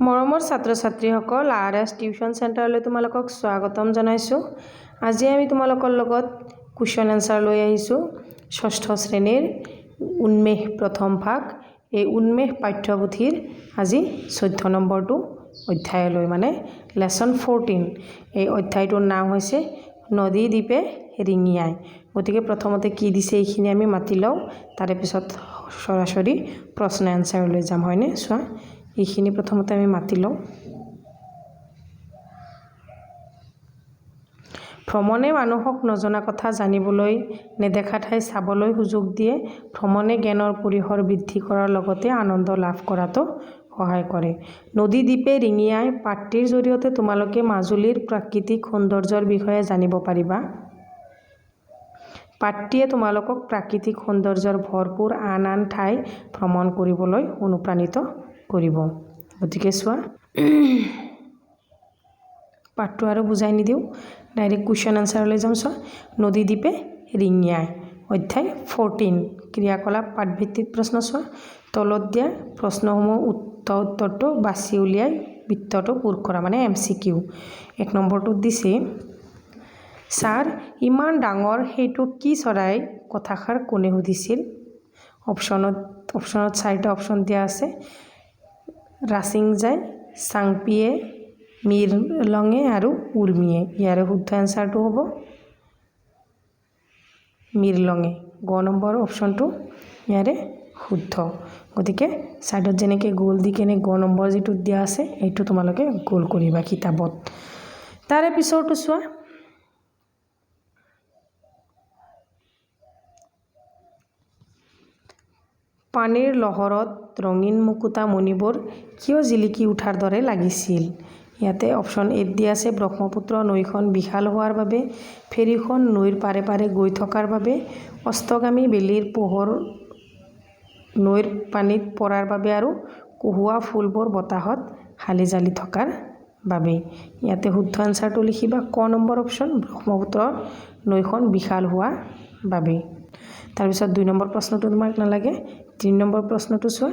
মৰমৰ ছাত্ৰ ছাত্ৰীসকল RS টিউশ্যন চেণ্টাৰলৈ তোমালোকক স্বাগতম জনাইছোঁ। আজি আমি তোমালোকৰ লগত কুৱেশ্যন এনসাৰ লৈ আহিছোঁ ষষ্ঠ শ্ৰেণীৰ উন্মেষ প্ৰথম ভাগ। এই উন্মেষ পাঠ্যপুথিৰ আজি 14 নম্বৰটো অধ্যায়লৈ মানে লেসন 14। এই অধ্যায়টোৰ নাম হৈছে নদী দ্বীপে ৰিঙিয়াই। গতিকে প্ৰথমতে কি দিছে এইখিনি আমি মাতি লওঁ, তাৰে পিছত সৰাসৰি প্ৰশ্ন এনসাৰলৈ যাম, হয়নে? চোৱা এইখিনি প্ৰথমতে আমি মাতি লওঁ। ভ্ৰমণে মানুহক নজনা কথা জানিবলৈ, নেদেখা ঠাই চাবলৈ সুযোগ দিয়ে। ভ্ৰমণে জ্ঞানৰ পৰিসৰ বৃদ্ধি কৰাৰ লগতে আনন্দ লাভ কৰাটো সহায় কৰে। নদী দ্বীপে ৰিঙিয়াই পাঠটিৰ জৰিয়তে তোমালোকে মাজুলীৰ প্ৰাকৃতিক সৌন্দৰ্যৰ বিষয়ে জানিব পাৰিবা। পাঠটিয়ে তোমালোকক প্ৰাকৃতিক সৌন্দৰ্যৰ ভৰপূৰ আন আন ঠাই ভ্ৰমণ কৰিবলৈ অনুপ্ৰাণিত কৰিব। গতিকে চোৱা পাঠটো আৰু বুজাই নিদিওঁ, ডাইৰেক্ট কুৱেশ্যন এনসাৰলৈ যাম। চোৱা নদী দ্বীপে ৰিঙিয়াই অধ্যায় 14 ক্ৰিয়াকলাপ পাঠভিত্তিক প্ৰশ্ন। চোৱা তলত দিয়া প্ৰশ্নসমূহ উত্তৰটো বাছি উলিয়াই বৃত্তটো পূৰ কৰা, মানে MCQ। 1 নম্বৰটোত দিছে, ছাৰ ইমান ডাঙৰ সেইটো কি চৰাই? কথাষাৰ কোনে সুধিছিল? অপশ্যনত 4টা অপশ্যন দিয়া আছে। ৰাছিংজাই, চাংপিয়ে, মিৰলঙে আৰু উৰ্মিয়ে। ইয়াৰে শুদ্ধ এনসাৰটো হ'ব মিৰলঙে। গ নম্বৰ অপশ্যনটো ইয়াৰে শুদ্ধ। গতিকে ছাইডত যেনেকৈ গোল দি কেনে গ নম্বৰ যিটো দিয়া আছে এইটো তোমালোকে গোল কৰিবা কিতাপত। তাৰে পিছৰটো চোৱা পানীৰ লহৰত ৰঙীন মুকুতা মণিবোৰ কিয় জিলিকি উঠাৰ দৰে লাগিছিল? ইয়াতে অপশ্যন 8 দিয়া আছে। ব্ৰহ্মপুত্ৰ নৈখন বিশাল হোৱাৰ বাবে, ফেৰীখন নৈৰ পাৰে পাৰে গৈ থকাৰ বাবে, অস্তগামী বেলিৰ পোহৰ নৈৰ পানীত পৰাৰ বাবে আৰু কহুৱা ফুলবোৰ বতাহত হালি জালি থকাৰ বাবে। ইয়াতে শুদ্ধ এনসাৰটো লিখিবা ক নম্বৰ অপশ্যন, ব্ৰহ্মপুত্ৰ নৈখন বিশাল হোৱা বাবে। তাৰপিছত 2 নম্বৰ প্ৰশ্নটো তোমাক নালাগে। 3 নম্বৰ প্ৰশ্নটো চোৱা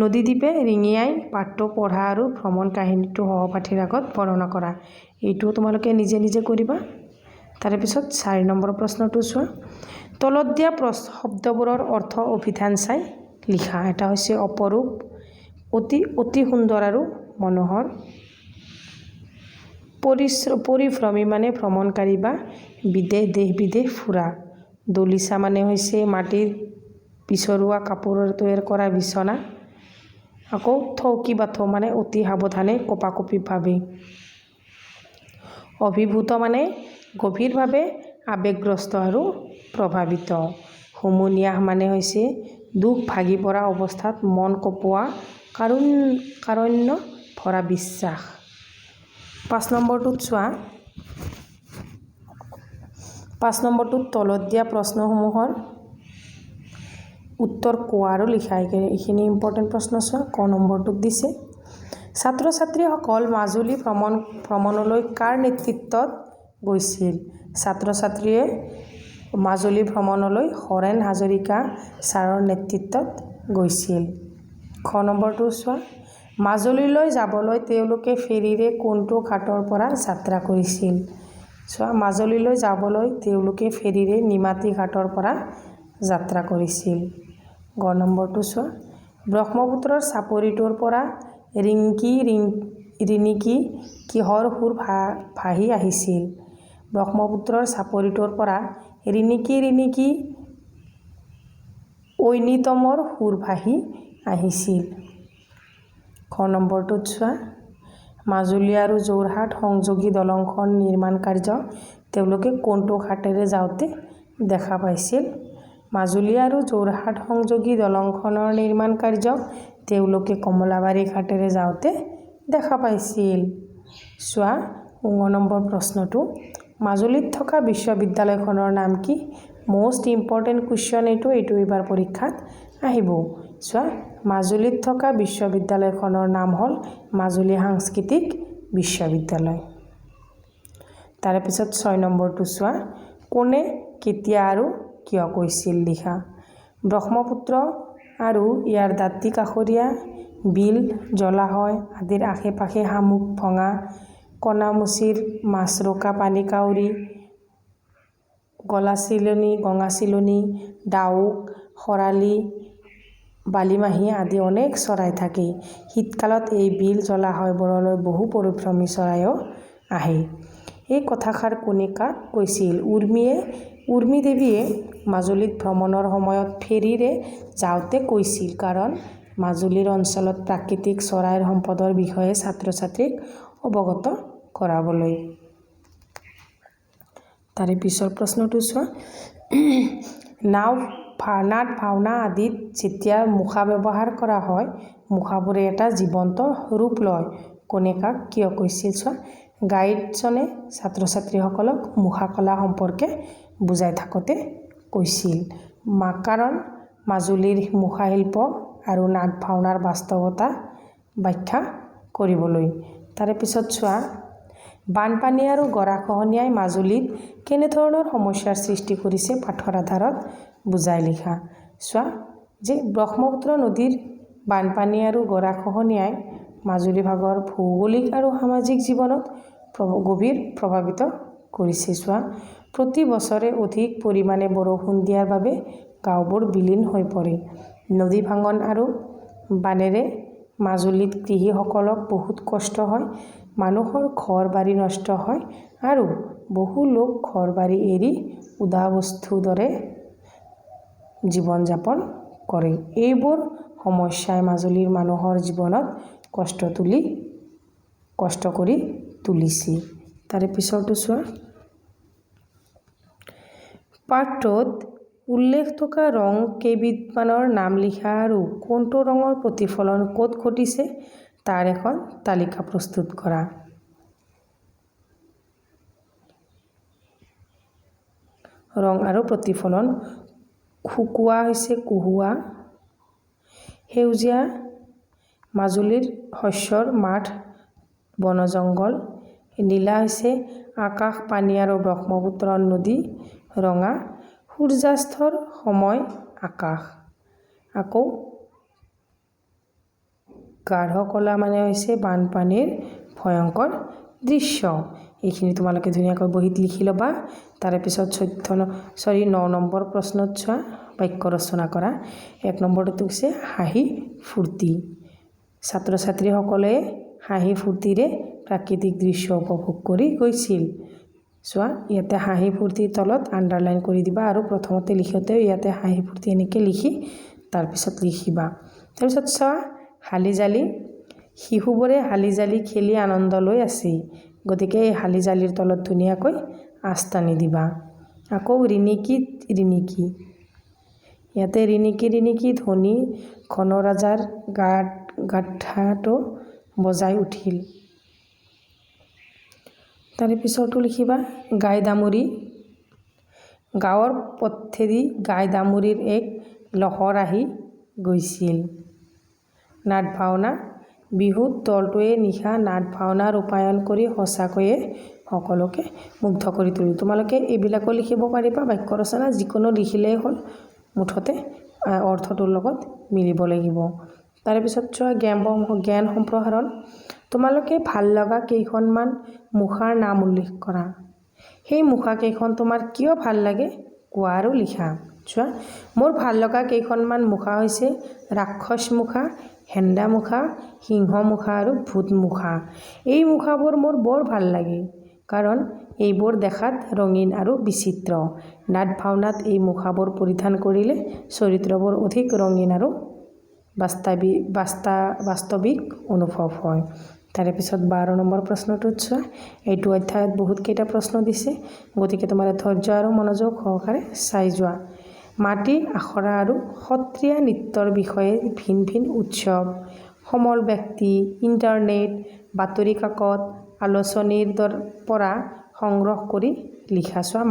নদী দ্বীপে ৰিঙিয়াই পাঠটো পঢ়া আৰু ভ্ৰমণ কাহিনীটো সহপাঠীৰ আগত বৰ্ণনা কৰা। এইটোও তোমালোকে নিজে নিজে কৰিবা। তাৰে পিছত 4 নম্বৰ প্ৰশ্নটো চোৱা তলত দিয়া শব্দবোৰৰ অৰ্থ অভিধান চাই লিখা। এটা হৈছে অপৰূপ, অতি সুন্দৰ আৰু মনোহৰ। পৰিভ্ৰমী মানে ভ্ৰমণকাৰী বা দেশ বিদেশ ফুৰা। দলিচা মানে হৈছে মাটিৰ পিছৰুৱা কাপোৰৰ তৈয়াৰ কৰা বিচনা। আকৌ থৌকি বাথৌ মানে অতি সাৱধানে কঁপাকঁপিভাৱে। অভিভূত মানে গভীৰভাৱে আৱেগগ্ৰস্ত আৰু প্ৰভাৱিত। হুমুনিয়াহ মানে হৈছে দুখ ভাগি পৰা অৱস্থাত মন কঁপোৱা কাৰুণ্য ভৰা বিশ্বাস। 5 নম্বৰটোত চোৱা 5 নম্বৰটোত তলত দিয়া প্ৰশ্নসমূহৰ উত্তৰ কোৱা আৰু লিখা। এইখিনি ইম্পৰ্টেণ্ট প্ৰশ্ন। চোৱা ক নম্বৰটোত দিছে, ছাত্ৰ ছাত্ৰীসকল মাজুলী ভ্ৰমণলৈ কাৰ নেতৃত্বত গৈছিল? ছাত্ৰ ছাত্ৰীয়ে মাজুলী ভ্ৰমণলৈ হৰেণ হাজৰিকা ছাৰৰ নেতৃত্বত গৈছিল। খ নম্বৰটো চোৱা মাজুলীলৈ যাবলৈ তেওঁলোকে ফেৰীৰে কোনটো ঘাটৰ পৰা যাত্ৰা কৰিছিল? চোৱা মাজুলীলৈ যাবলৈ তেওঁলোকে ফেৰীৰে নিমাতী ঘাটৰ পৰা যাত্ৰা কৰিছিল। গ নম্বৰটো চোৱা ব্ৰহ্মপুত্ৰৰ চাপৰিটোৰ পৰা ৰিণিকী কিহৰ সুৰ ভাহি আহিছিল? ব্ৰহ্মপুত্ৰৰ চাপৰিটোৰ পৰা ৰিণিকী ঐনিতমৰ সুৰ ভাহি আহিছিল। খ নম্বৰটোত চোৱা মাজুলী আৰু যোৰহাট সংযোগী দলংখন নিৰ্মাণ কাৰ্য তেওঁলোকে কোনটো ঘাটেৰে যাওঁতে দেখা পাইছিল? মাজুলী আৰু যোৰহাট সংযোগী দলংখনৰ নিৰ্মাণ কাৰ্য তেওঁলোকে কমলাবাৰী ঘাটেৰে যাওঁতে দেখা পাইছিল। চোৱা 9 নম্বৰ প্ৰশ্নটো মাজুলীত থকা বিশ্ববিদ্যালয়খনৰ নাম কি? মষ্ট ইম্পৰ্টেণ্ট কুৱেশ্যন এইটো এইবাৰ পৰীক্ষাত আহিব। চোৱা মাজুলীত থকা বিশ্ববিদ্যালয়খনৰ নাম হ'ল মাজুলী সাংস্কৃতিক বিশ্ববিদ্যালয়। তাৰে পিছত 6 নম্বৰটো চোৱা কোনে কেতিয়া আৰু কিয় কৈছিল লিখা। ব্ৰহ্মপুত্ৰ আৰু ইয়াৰ দাঁতি কাষৰীয়া বিল, জলাশয় আদিৰ আশে-পাশে শামুক ভঙা, কণামুচিৰ মাছৰোকা পানী কাউৰী, গঙাচিলনী, ডাউক, শৰালী, বালিমাহী আদি অনেক চৰাই থাকে। শীতকালত এই বিল জলাশয়বোৰলৈ বহু পৰিভ্ৰমী চৰাইও আহে। এই কথাষাৰ কোনে কাক কৈছিল? উৰ্মি দেৱীয়ে মাজুলীত ভ্ৰমণৰ সময়ত ফেৰীৰে যাওঁতে কৈছিল, কাৰণ মাজুলীৰ অঞ্চলত প্ৰাকৃতিক চৰাইৰ সম্পদৰ বিষয়ে ছাত্ৰ-ছাত্ৰীক অৱগত কৰাবলৈ। তাৰে পিছৰ প্ৰশ্নটো চোৱা। নাট ভাওনা আদিত যেতিয়া মুখা ব্যৱহাৰ কৰা হয়, মুখাবোৰে এটা জীৱন্ত ৰূপ লয়। কোনে কাক কিয় কৈছিল? চোৱা। গাইডজনে ছাত্ৰ-ছাত্ৰীসকলক মুখাকলা সম্পৰ্কে বুজাই থাকোঁতে কৈছিল, কাৰণ মাজুলীৰ মুখাশিল্প আৰু নাট ভাওনাৰ বাস্তৱতা ব্যাখ্যা কৰিবলৈ। তাৰে পিছত চোৱা। বানপানী আৰু গৰাখহনীয়াই মাজুলীত কেনেধৰণৰ সমস্যাৰ সৃষ্টি কৰিছে পাঠৰ আধাৰত বুজাই লিখা। চোৱা যে ব্ৰহ্মপুত্ৰ নদীৰ বানপানী আৰু গৰাখহনীয়াই মাজুলী ভাগৰ ভৌগোলিক আৰু সামাজিক জীৱনত গভীৰ প্ৰভাৱিত কৰিছে। চোৱা। প্ৰতি বছৰে অধিক পৰিমাণে বৰষুণ দিয়াৰ বাবে গাঁওবোৰ বিলীন হৈ পৰে। নদী ভাঙন আৰু বানেৰে মাজুলীত কৃষিসকলক বহুত কষ্ট হয়, মানুহৰ ঘৰ-বাৰী নষ্ট হয় আৰু বহু লোক ঘৰ-বাৰী এৰি উদাবস্তুৰ দৰে জীৱন-যাপন কৰে। এইবোৰ সমস্যাই মাজুলীৰ মানুহৰ জীৱনত কষ্ট কৰি তুলিছে। তাৰে পিছৰটো চোৱা। পাঠটোত উল্লেখ থকা ৰং কেইবিধমানৰ নাম লিখা আৰু কোনটো ৰঙৰ প্ৰতিফলন ক'ত ঘটিছে তাৰ এখন তালিকা প্ৰস্তুত কৰা। ৰং আৰু প্ৰতিফলন। শুকুৱা হৈছে কহুৱা, সেউজীয়া মাজুলীৰ শস্যৰ মাঠ বনজংগল, নীলা হৈছে আকাশ পানী আৰু ব্ৰহ্মপুত্ৰ নদী, ৰঙা সূৰ্যাস্তৰ সময় আকাশ, আকৌ গাঢ় কলা মানে হৈছে বানপানীৰ ভয়ংকৰ দৃশ্য। এইখিনি তোমালোকে ধুনীয়াকৈ বহীত লিখি ল'বা। তাৰে পিছত 9 নম্বৰ প্ৰশ্নত চোৱা। বাক্য ৰচনা কৰা। 1 নম্বৰটো হৈছে হাঁহি ফূৰ্তি। ছাত্ৰ-ছাত্ৰীসকলে হাঁহি ফূৰ্তিৰে প্ৰাকৃতিক দৃশ্য উপভোগ কৰি গৈছিল। চোৱা। ইয়াতে হাঁহি ফূৰ্তিৰ তলত আণ্ডাৰলাইন কৰি দিবা আৰু প্ৰথমতে লিখোঁতেও ইয়াতে হাঁহি ফূৰ্তি এনেকৈ লিখি তাৰপিছত লিখিবা। তাৰপিছত চোৱা। হালি জালি। শিশুবোৰে হালি জালি খেলি আনন্দ লৈ আছে, গতিকে এই হালি জালিৰ তলত ধুনীয়াকৈ আঁচ টানি দিবা। আকৌ ৰিণিকি। ইয়াতে ৰিণিকি ধ্বনি ঘনৰাজাৰ গাঁথাটো বজাই উঠিল। তাৰে পিছৰটো লিখিবা। গাইদামুৰী। গাঁৱৰ পথেদি গাইদামুৰীৰ এক লহৰ আহি গৈছিল। নাট ভাওনা। বিহুত দলটোৱে নিশা নাট ভাওনা ৰূপায়ণ কৰি সঁচাকৈয়ে সকলোকে মুগ্ধ কৰি তুলিল। তোমালোকে এইবিলাকো লিখিব পাৰিবা। বাক্য ৰচনা যিকোনো লিখিলেই হ'ল, মুঠতে অৰ্থটোৰ লগত মিলিব লাগিব। তাৰপিছত চোৱা। জ্ঞান সম্প্ৰসাৰণ। তোমালোকে ভাল লগা কেইখনমান মুখাৰ নাম উল্লেখ কৰা। সেই মুখাকেইখন তোমাৰ কিয় ভাল লাগে কোৱা আৰু লিখা। চোৱা। মোৰ ভাল লগা কেইখনমান মুখা হৈছে ৰাক্ষস মুখা, হেন্দা মুখা, সিংহ মুখা আৰু ভূত মুখা। এই মুখাবোৰ মোৰ বৰ ভাল লাগে, কাৰণ এইবোৰ দেখাত ৰঙীন আৰু বিচিত্ৰ। নাট ভাওনাত এই মুখাবোৰ পৰিধান কৰিলে চৰিত্ৰবোৰ অধিক ৰঙীন আৰু বাস্তৱিক অনুভৱ হয়। তাৰে পিছত 12 নম্বৰ প্ৰশ্নটোত চোৱা। এইটো অধ্যায়ত বহুতকেইটা প্ৰশ্ন দিছে, গতিকে তোমাৰ ধৈৰ্য আৰু মনোযোগ সহকাৰে চাই যোৱা। মাটি আখৰা আৰু সত্ৰীয়া নৃত্যৰ বিষয়ে ভিন ভিন উৎসৱ, সমল ব্যক্তি, ইণ্টাৰনেট, বাতৰি কাকত, আলোচনীৰ পৰা সংগ্ৰহ কৰি লিখা। চোৱা।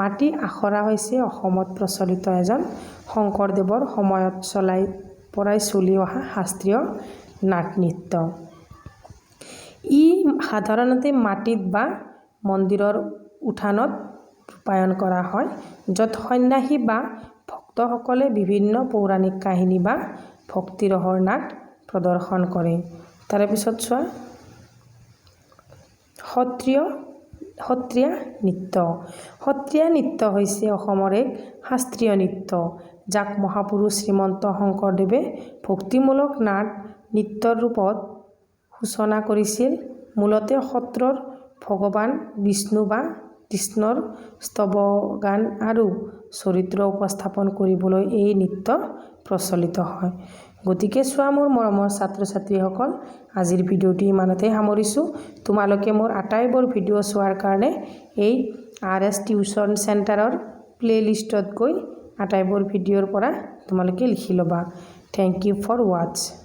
মাটি আখৰা হৈছে অসমত প্ৰচলিত এজন শংকৰদেৱৰ সময়ত পৰাই চলি অহা শাস্ত্ৰীয় নাট নৃত্য। ই সাধাৰণতে মাটিত বা মন্দিৰৰ উঠানত ৰূপায়ণ কৰা হয়, য'ত সন্ন্যাসী বা ভক্তসকলে বিভিন্ন পৌৰাণিক কাহিনী বা ভক্তিৰসৰ নাট প্ৰদৰ্শন কৰে। তাৰে পিছত চোৱা সত্ৰীয়া নৃত্য। সত্ৰীয়া নৃত্য হৈছে অসমৰ এক শাস্ত্ৰীয় নৃত্য, যাক মহাপুৰুষ শ্ৰীমন্ত শংকৰদেৱে ভক্তিমূলক নাট নৃত্যৰ ৰূপত সূচনা কৰিছিল। মূলতে সত্ৰৰ ভগৱান বিষ্ণু বা কৃষ্ণৰ স্তৱগান আৰু চৰিত্ৰ উপস্থাপন কৰিবলৈ এই নৃত্য প্ৰচলিত হয়। গতিকে চোৱা মোৰ মৰমৰ ছাত্ৰ ছাত্ৰীসকল, আজিৰ ভিডিঅ'টি ইমানতে সামৰিছোঁ। তোমালোকে মোৰ আটাইবোৰ ভিডিঅ' চোৱাৰ কাৰণে এই RS টিউশ্যন চেণ্টাৰৰ প্লে'লিষ্টত গৈ আটাইবোৰ ভিডিঅ'ৰ পৰা তোমালোকে লিখি ল'বা। Thank you for ৱাটছ।